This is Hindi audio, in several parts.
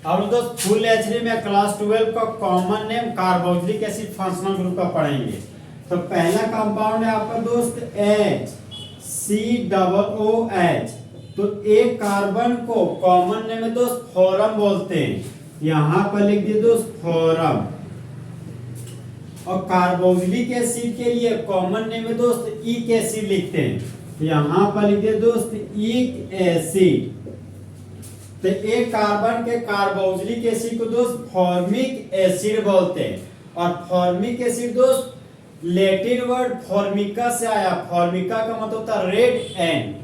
और दोस्त फुल एचडी में क्लास 12 का common name carboxylic acid functional group का पढ़ेंगे। तो पहला कंपाउंड है आपका दोस्त HCOOH। तो एक कार्बन को कॉमन नेम में दोस्त फोरम बोलते हैं, यहां पर लिख दिए दोस्त फोरम। और कार्बोक्सिलिक एसिड के लिए कॉमन नेम में दोस्त इक एसिड लिखते हैं, यहां पर लिख दिए दोस्त इक एसिड। तो एक कार्बन के कार्बोक्सिलिक एसिड को दोस्त फॉर्मिक एसिड बोलते हैं। और फॉर्मिक एसिड दोस्त लैटिन वर्ड फॉर्मिका से आया, फॉर्मिका का मतलब होता है रेड एंड।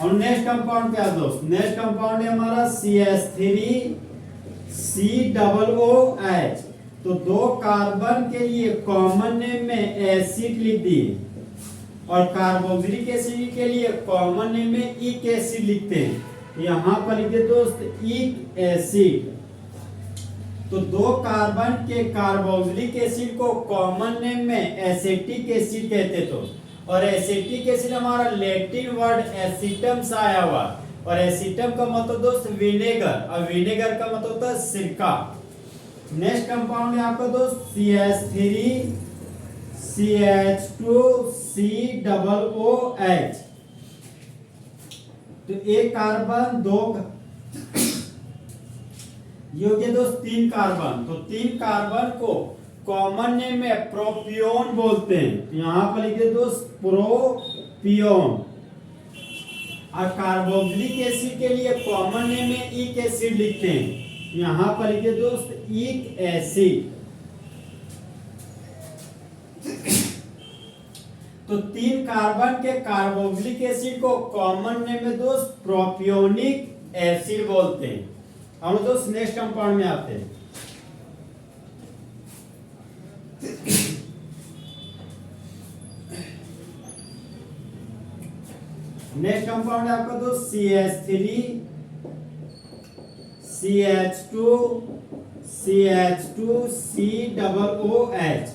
और नेक्स्ट कंपाउंड क्या दोस्त, नेक्स्ट कंपाउंड है हमारा CH3COOH। तो दो कार्बन के लिए कॉमन नेम में एसिड लिख दिए, और कार्बोक्सिलिक एसिड के लिए कॉमन नेम में इक एसिड लिखते हैं, यहां पर लिखिए दोस्त इक एसिड। तो दो कार्बन के कार्बोक्सिलिक एसिड को कॉमन नेम में एसिटिक एसिड कहते तो। और एसिटिक एसिड हमारा लैटिन वर्ड एसिटम से आया हुआ, और एसिटम का मतलब दोस्त विनेगर, और विनेगर का मतलब होता है सिरका। नेक्स्ट कंपाउंड है आपका दोस्त CH3CH2COOH। तो एक कार्बन दो योग्य दोस्त तीन कार्बन, तो तीन कार्बन को कॉमन नेम में प्रोपियोन बोलते हैं, यहां पर लिखिए दोस्त प्रोपियोन। और कार्बोक्सिलिक एसिड के लिए कॉमन नेम में इक एसिड लिखते हैं, यहां पर लिखिए दोस्त इक एसिड। तो तीन कार्बन के कार्बोक्सिलिक एसिड को कॉमन नेम में दोस्त प्रोपियोनिक एसिड बोलते हैं। हम दोस्त नेक्स्ट कंपाउंड में आते हैं। नेक्स्ट कंपाउंड है आपका दोस्त CH3CH2CH2COOH।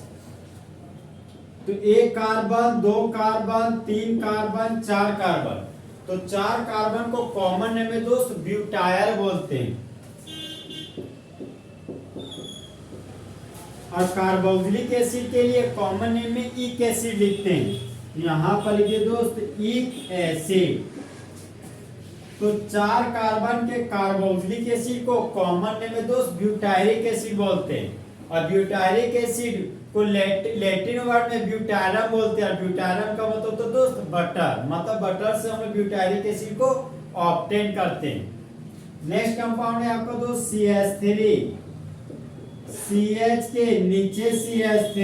तो एक कार्बन दो कार्बन तीन कार्बन चार कार्बन, तो चार कार्बन को कॉमन नेम में दोस्त ब्यूटायर बोलते हैं। और कार्बोक्सिलिक एसिड के लिए कॉमन नेम में इक एसिड लिखते हैं, यहां पर लिखिए दोस्त इक एसिड। तो चार कार्बन के कार्बोक्सिलिक एसिड को कॉमन नेम में दोस्त ब्यूटायरिक एसिड बोलते हैं। और ब्यूटायरिक एसिड को लैटिन वर्ड में ब्यूटायरम बोलते हैं। ब्यूटायरम का मतलब तो दोस्त बटर, मतलब बटर से हम लोग ब्यूटायरिक एसिड को ऑब्टेन करते हैं। नेक्स्ट कंपाउंड है आपका दोस्त CH3, CH के नीचे CH3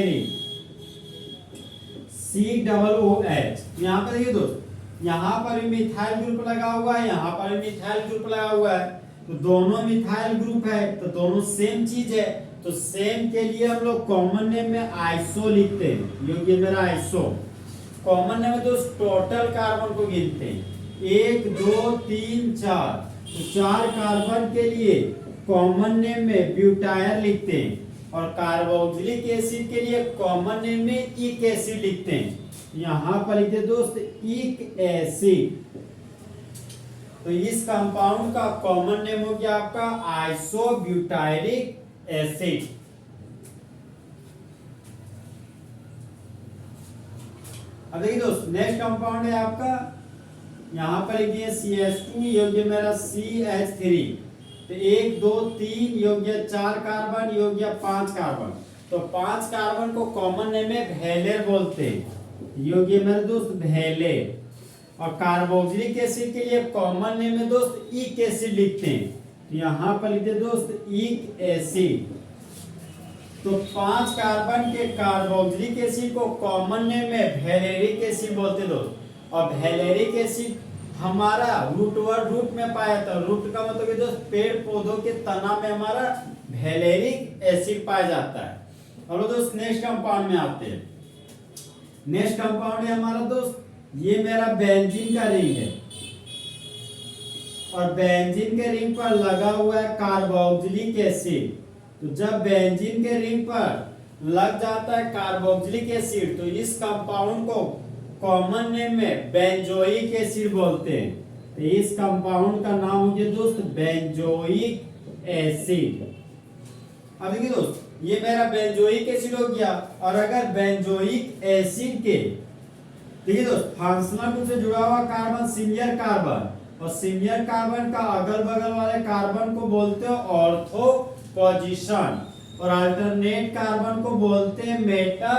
COOH। यहाँ पर देखिए दोस्त, यहाँ पर भी मिथाइल ग्रुप लगा हुआ है, यहाँ पर भी मिथाइल ग्रुप लगा हुआ है, तो दोनों मिथाइल ग्रुप है, तो दोनों सेम चीज है। तो सेम के लिए हम लोग कॉमन नेम में आइसो लिखते हैं, योग्य मेरा आइसो। कॉमन नेम में दोस्त टोटल कार्बन को गिनते हैं, 1 2 3 4। तो चार कार्बन के लिए कॉमन नेम में ब्यूटायर लिखते हैं, और कार्बोक्सिलिक एसिड के लिए कॉमन नेम में इक एसिड लिखते हैं, यहां पर लिखते दोस्त इक एसिड। तो इस कंपाउंड का कॉमन नेम हो गया आपका आइसोब्यूटायरिक एसिड। अब देखिए दोस्त, नेक्स्ट कंपाउंड है आपका, यहां पर लिखिए CH2 योग्य मेरा CH3। तो 1 2 3 योग्य 4 कार्बन योग्य 5 कार्बन। तो 5 कार्बन को कॉमन नेम में वैलेर बोलते हैं, योग्य मेरे दोस्त वैलेर। और कार्बोक्सिलिक एसिड के लिए कॉमन नेम में दोस्त इक एसिड लिखते हैं, यहां पर लिखते दोस्त इक एसिड। तो 5 कार्बन के कार्बोक्सिलिक एसिड को कॉमन नेम में वैलेरिक एसिड बोलते दोस्त। और वैलेरिक एसिड हमारा रूट में पाया था। रूट का मतलब दोस्त पेड़ पौधों के तना में हमारा वैलेरिक एसिड पाया जाता है। और दोस्त नेक्स्ट कंपाउंड में आते हैं। नेक्स्ट कंपाउंड है हमारा दोस्त, ये मेरा बेंजीन का रिंग है, और बेंजीन के रिंग पर लगा हुआ है कार्बोक्सिलिक एसिड। तो जब बेंजीन के रिंग पर लग जाता है कार्बोक्सिलिक एसिड, तो इस कंपाउंड को कॉमन नेम में बेंजोइक एसिड बोलते हैं। तो इस कंपाउंड का नाम हो गया दोस्त बेंजोइक एसिड। अब देखिए दोस्त, ये मेरा बेंजोइक एसिड हो गया। और अगर बेंजोइक एसिड के देखिए दोस्त, फंक्शनल ग्रुप से जुड़ा हुआ कार्बन सिमिलर कार्बन, और सिमिलर कार्बन का अगल बगल वाले कार्बन को बोलते हो ऑर्थो पोजीशन, और अल्टरनेट कार्बन को बोलते हैं मेटा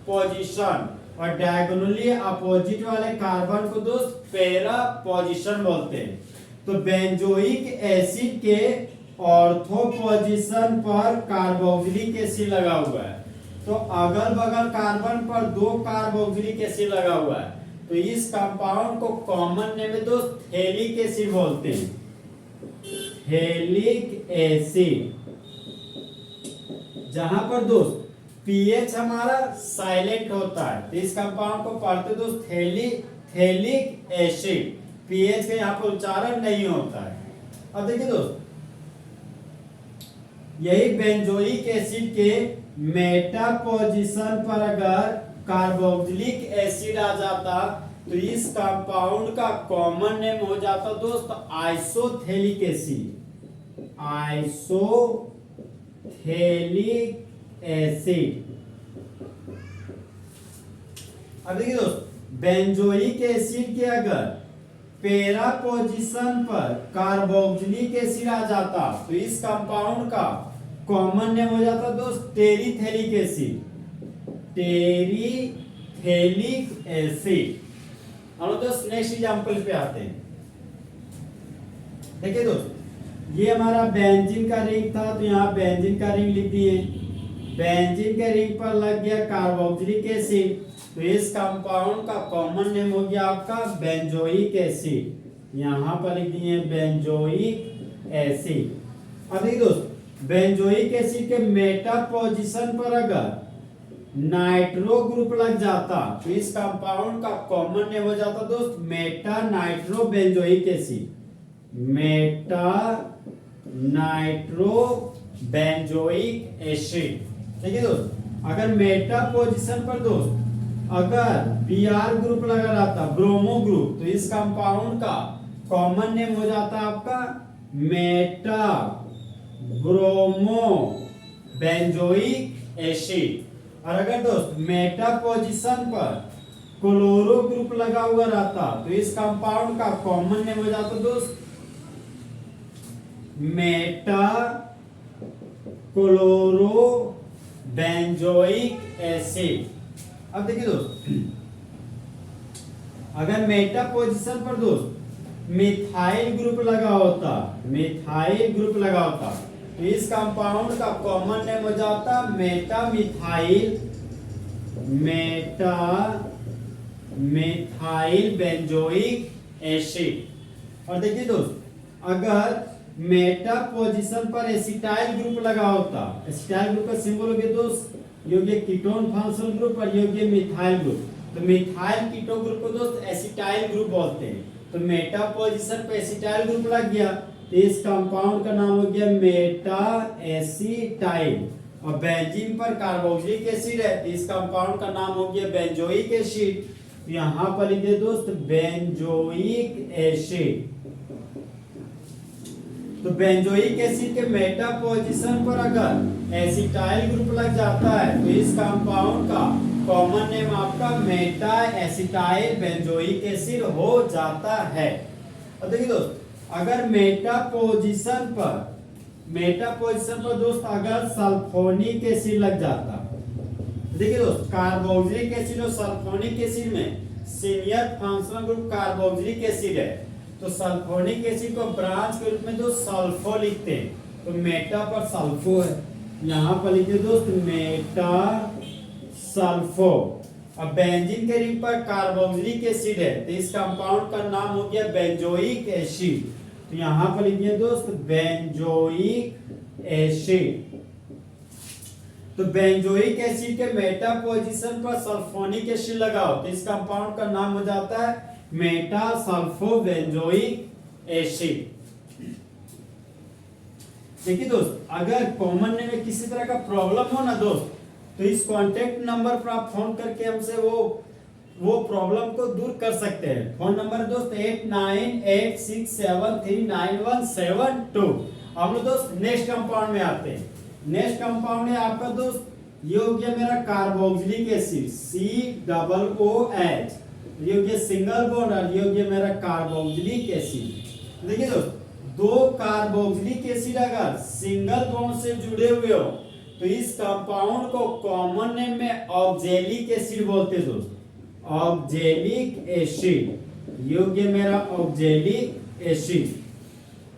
पोजीशन, और डायगोनली अपोजिट वाले कार्बन को दोस्त पैरा पोजीशन बोलते हैं। तो बेंजोइक एसिड के ऑर्थो पोजीशन पर कार्बोक्सिलिक एसिड लगा हुआ है, तो अगल बगल कार्बन पर 2 कार्बोक्सिलिक एसिड लगा हुआ है, तो इस कंपाउंड को कॉमन नेम में दोस्त थैलिक एसिड बोलते हैं, थैलिक एसिड। जहां पर दोस्त पीएच हमारा साइलेंट होता है, तो इस कंपाउंड को पढ़ते दोस्त थैलिक एसिड, पीएच का यहाँ पर उच्चारण नहीं होता है। अब देखिए दोस्त, यही बेंजोइक एसिड के मेटा पोजीशन पर अगर कार्बोक्सिलिक एसिड आ जाता, तो इस कंपाउंड का कॉमन नेम हो जाता दोस्त आइसोथैलिक एसिड, आइसोथैलिक एसिड। अब देखिए दोस्त, बेंजोइक एसिड के अगर पैरा पोजीशन पर कार्बोक्सिलिक एसिड आ जाता, तो इस कंपाउंड का कॉमन नेम हो जाता दोस्त टेरिथैलिक एसिड, टेरिथैलिक एसिड। हम लोग दोस्त नेक्स्ट एग्जांपल पे आते हैं। देखिए दोस्त, ये हमारा बेंजीन का रिंग था, तो यहाँ बेंजीन का रिंग लिख दिए। बेंजीन के रिंग पर लग गया कार्बोक्सिलिक एसिड, तो इस कंपाउंड का कॉमन नेम हो गया आपका बेंजोइक एसिड, यहाँ पर लिख दिए बेंजोइक एसिड। अब देखिए दोस्त, बेंजोइक एसिड के मेटा पोजीशन पर अगर नाइट्रो ग्रुप लग जाता, तो इस कंपाउंड का कॉमन नेम हो जाता दोस्त Meta nitro benzoic acid, Meta nitro benzoic acid. देखिए दोस्त, अगर मेटा पोजीशन पर दोस्त अगर Br ग्रुप लगा रहता, ब्रोमो ग्रुप, तो इस कंपाउंड का कॉमन नेम हो जाता आपका मेटा ब्रोमो बेंजोइक एसिड। और अगर दोस्त मेटा पोजीशन पर क्लोरो ग्रुप लगा हुआ रहता, तो इस कंपाउंड का कॉमन नेम हो जाता दोस्त मेटा क्लोरो बेंजोइक एसिड। अब देखिए दोस्त, अगर मेटा पोजीशन पर दोस्त मिथाइल ग्रुप लगा होता, मिथाइल ग्रुप लगा होता, तो इस कंपाउंड का कॉमन नेम हो जाता Meta methyl, Meta methyl benzoic acid. और देखिए दोस्त, अगर मेटा पोजीशन पर एसिटाइल ग्रुप लगा होता, एसिटाइल ग्रुप का सिंबल हो गया दोस्त योग्य कीटोन फंक्शनल ग्रुप और योग्य मिथाइल ग्रुप, तो मिथाइल कीटोन ग्रुप को दोस्त एसिटाइल ग्रुप बोलते हैं। तो मेटा पोजीशन पे एसिटाइल ग्रुप लग गया, तो इस कंपाउंड का नाम हो गया मेटा एसिटाइल। और बेंजीन पर कार्बोक्सिलिक एसिड है, तो इस कंपाउंड का नाम हो गया बेंजोइक एसिड। तो यहाँ पर लिखिए दोस्त बेंजोइक एसिड। तो बेंजोइक एसिड के मेटा पोजीशन पर अगर एसिटाइल ग्रुप लग जाता है, तो इस कंपाउंड का कॉमन नेम आपका मेटा एसिटाइल बेंजोइक एसिड हो जाता है। अब देखिए दोस्त, अगर मेटा पोजीशन पर दोस्त अगर सल्फोनिक एसिड लग जाता, देखिए दोस्त कार्बोक्सिलिक एसिड और सल्फोनिक एसिड में senior functional group carboxylic acid है, तो सल्फोनिक एसिड को ब्रांच के रूप में तो सल्फो लिखते हैं, तो मेटा पर सल्फो है, यहाँ पर लिखिए दोस्त मेटा सल्फो। अब बेंजीन के रिंग पर कार्बोक्सिलिक एसिड है, तो इस कंपाउंड का नाम हो गया बेंजोइक एसिड, तो यहाँ पर लिखिए दोस्त बेंजोइक एसिड। तो बेंजोइक एसिड के मेटा पोजीशन पर सल्फोनिक एसिड लगाओ, तो इस कंपाउंड का नाम हो जाता है मेटा सल्फो बेंजोइक एसिड। देखिए दोस्त, अगर कॉमन नेम में किसी तरह का प्रॉब्लम हो ना दोस्त, तो इस कांटेक्ट नंबर पर आप फोन करके हमसे वो प्रॉब्लम को दूर कर सकते हैं। फोन नंबर दोस्त 8986739172। अब लोग दोस्त नेक्स्ट कंपाउंड में आते हैं। नेक्स्ट कंपाउंड है आपका दोस्त, ये हो गया मेरा कार्बोक्सिलिक एसिड COOH, ये हो गया सिंगल बॉन्ड, और ये हो गया मेरा कार्बोक्सिलिक एसिड। देखिए दोस्त, दो कार्बोक्सिलिक एसिड अगर सिंगल बॉन्ड से जुड़े हुए हो तो इस कंपाउंड को कॉमन नेम में ऑक्जेलिक एसिड बोलते हैं दोस्त, ऑक्जेलिक एसिड, ये हो गया मेरा ऑक्जेलिक एसिड।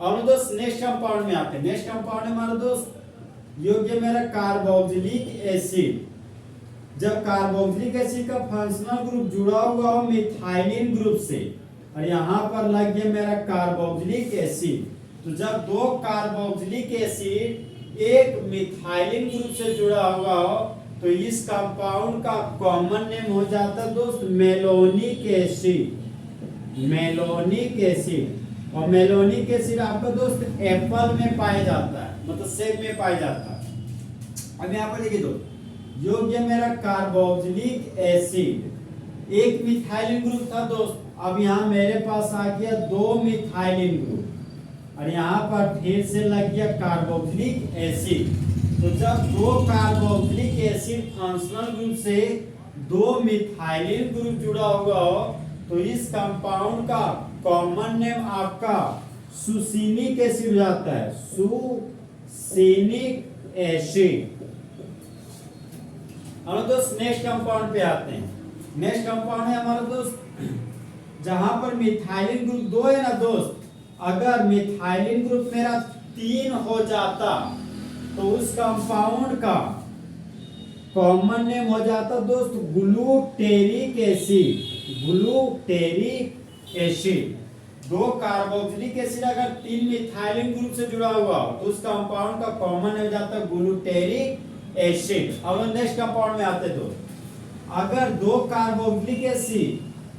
और दोस्त नेक्स्ट कंपाउंड में आते हैं। नेक्स्ट कंपाउंड है हमारा दोस्त, ये हो गया मेरा कार्बोक्सिलिक एसिड। जब कार्बोक्सिलिक एसिड का फंक्शनल ग्रुप जुड़ा हुआ हो मिथाइलिन ग्रुप से, और यहाँ पर लग गया मेरा कार्बोक्सिलिक एसिड, तो जब दो कार्बोक्सिलिक एसिड एक मिथाइलिन ग्रुप से जुड़ा हुआ हो तो इस कंपाउंड का कॉमन नेम हो जाता है दोस्त मेलोनिक एसिड, मेलोनिक एसिड। और मेलोनिक एसिड आपका दोस्त एप्पल में पाया जाता है, मतलब सेब में पाया जाता है। अब यहाँ पर देखिए दोस्त, जो गया मेरा कार्बोक्सिलिक एसिड, एक मिथाइलिन ग्रुप था दोस्त, अब यहाँ मेरे पास आ गया दो मिथाइलिन ग्रुप, और यहाँ पर फिर से लग गया कार्बोक्सिलिक एसिड। तो जब दो कार्बोक्सिलिक एसिड फंक्शनल ग्रुप से दो मिथाइलिन ग्रुप जुड़ा हुआ हो तो इस कंपाउंड का कॉमन नेम आपका सुसीनिक एसिड हो जाता है, सुसीनिक एसिड। हम दोस्त नेक्स्ट कंपाउंड पे आते हैं। नेक्स्ट कंपाउंड है हमारा दोस्त, जहां पर मिथाइलिन ग्रुप दो है ना दोस्त, अगर मिथाइलिन ग्रुप मेरा 3 हो जाता तो उस कंपाउंड का कॉमन नेम हो जाता दोस्त ग्लूटेरिक एसिड, ग्लूटेरिक एसिड। दो कार्बोक्सिलिक एसिड अगर 3 मिथाइलिन ग्रुप से जुड़ा हुआ हो तो उस कंपाउंड का कॉमन नेम हो जाता है ग्लूटेरिक एसिड। अब नेक्स्ट कंपाउंड में आते तो, अगर दो कार्बोक्सिलिक एसिड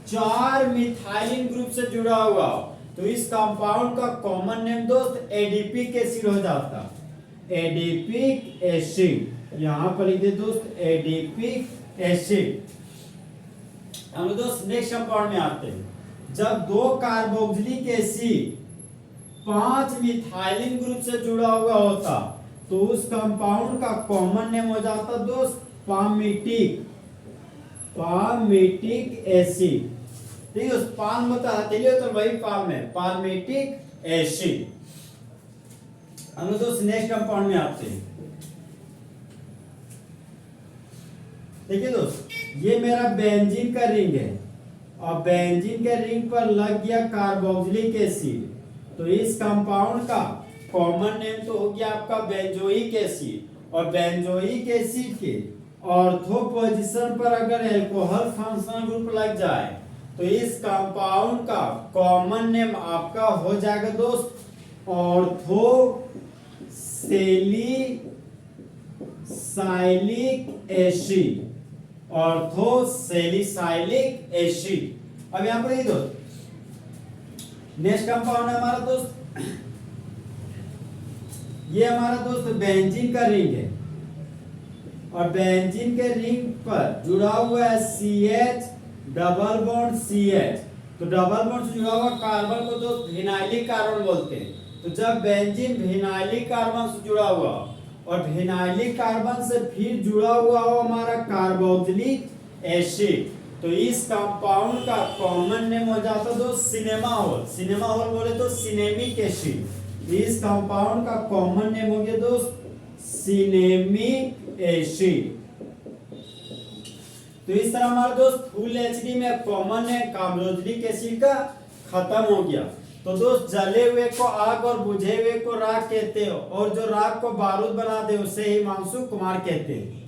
4 मिथाइलिन ग्रुप से जुड़ा हुआ हो तो इस कंपाउंड का कॉमन नेम दोस्त एडिपिक एसिड हो जाता, एडिपिक एसिड। यहां पर लिख दे दोस्त एडिपिक एसिड। हम लोग दोस्त नेक्स्ट कंपाउंड में आते हैं। जब दो कार्बोक्सिलिक एसिड 5 मिथाइलिन ग्रुप से जुड़ा हुआ होता तो उस कंपाउंड का कॉमन नेम हो जाता दोस्त पामिटिक, पामिटिक एसिड। ठीक है, उस पाम होता हथेली तो वही पाम है, पामिटिक एसिड। हम लोग दोस्त नेक्स्ट कंपाउंड में आते हैं। देखिए दोस्त, ये मेरा बेंजीन का रिंग है और बेंजीन के रिंग पर लग गया कार्बोक्सिलिक एसिड, तो इस कंपाउंड का कॉमन नेम तो हो गया आपका बेंजोइक एसिड। और बेंजोइक एसिड के ऑर्थो पोजीशन पर अगर अल्कोहल फंक्शनल ग्रुप लग जाए तो इस कंपाउंड का कॉमन नेम आपका हो जाएगा दोस्त ऑर्थो सेलिसाइलिक एसिड, ऑर्थोसेलिसाइलिक एसिड। अब यहां पर ये दोस्त नेक्स्ट कंपाउंड है हमारा दोस्त, ये हमारा दोस्त बेंजीन का रिंग है और बेंजीन के रिंग पर जुड़ा हुआ है CH डबल बॉन्ड CH। तो डबल बॉन्ड से जुड़ा हुआ कार्बन को दोस्त विनाइलिक कार्बन बोलते हैं। तो जब बेंजीन विनाइलिक कार्बन से जुड़ा हुआ और विनाइलिक कार्बन से फिर जुड़ा हुआ हो हमारा कार्बोक्सिलिक एसिड, तो इस कंपाउंड का कॉमन नेम हो जाता दोस्त सिनेमाहोल। सिनेमाहोल बोले तो सिनेमिक एसिड। इस कंपाउंड का कॉमन नेम हो गया दोस्त सिनेमिक एसिड। तो इस तरह हमारा दोस्त फुल एचडी में कॉमन है कार्बोक्सिलिक एसिड का खत्म हो गया। तो दोस्त जले हुए को आग और बुझे हुए को राख कहते हो, और जो राख को बारूद बना दे उसे हिमांशु कुमार कहते हैं।